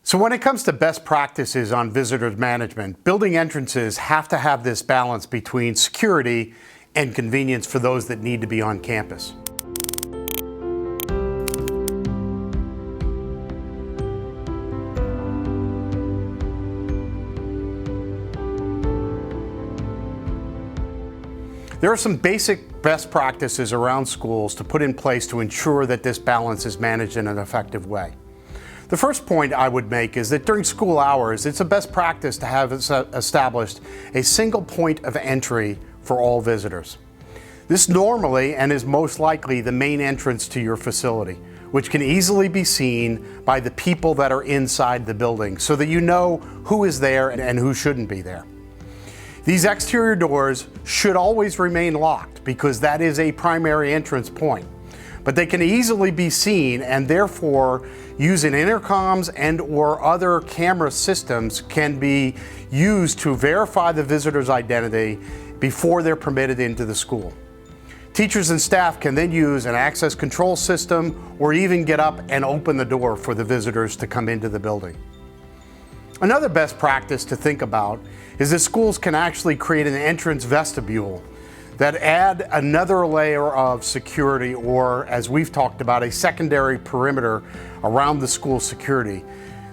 So when it comes to best practices on visitors management, building entrances have to have this balance between security and convenience for those that need to be on campus. There are some basic best practices around schools to put in place to ensure that this balance is managed in an effective way. The first point I would make is that during school hours, it's a best practice to have established a single point of entry for all visitors. This normally and is most likely the main entrance to your facility, which can easily be seen by the people that are inside the building so that you know who is there and who shouldn't be there. These exterior doors should always remain locked because that is a primary entrance point. But they can easily be seen, and therefore using intercoms and or other camera systems can be used to verify the visitor's identity before they're permitted into the school. Teachers and staff can then use an access control system or even get up and open the door for the visitors to come into the building. Another best practice to think about is that schools can actually create an entrance vestibule that add another layer of security, or as we've talked about, a secondary perimeter around the school security.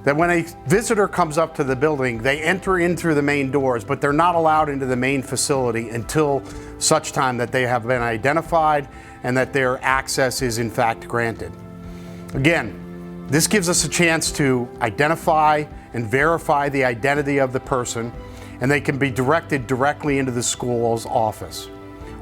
That when a visitor comes up to the building, they enter in through the main doors, but they're not allowed into the main facility until such time that they have been identified and that their access is in fact granted. Again, this gives us a chance to identify and verify the identity of the person, and they can be directed directly into the school's office.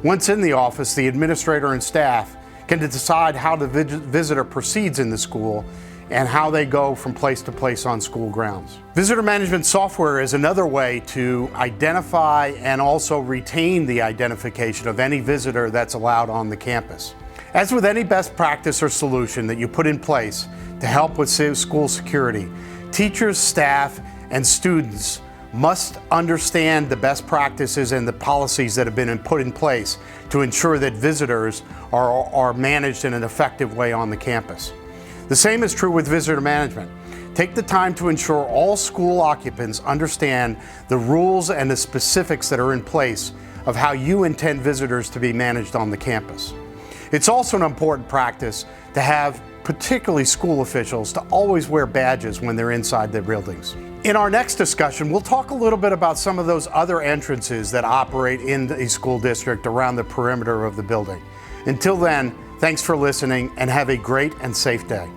Once in the office, the administrator and staff can decide how the visitor proceeds in the school and how they go from place to place on school grounds. Visitor management software is another way to identify and also retain the identification of any visitor that's allowed on the campus. As with any best practice or solution that you put in place to help with school security, teachers, staff, and students must understand the best practices and the policies that have been put in place to ensure that visitors are managed in an effective way on the campus. The same is true with visitor management. Take the time to ensure all school occupants understand the rules and the specifics that are in place of how you intend visitors to be managed on the campus. It's also an important practice to have particularly school officials to always wear badges when they're inside their buildings. In our next discussion, we'll talk a little bit about some of those other entrances that operate in a school district around the perimeter of the building. Until then, thanks for listening and have a great and safe day.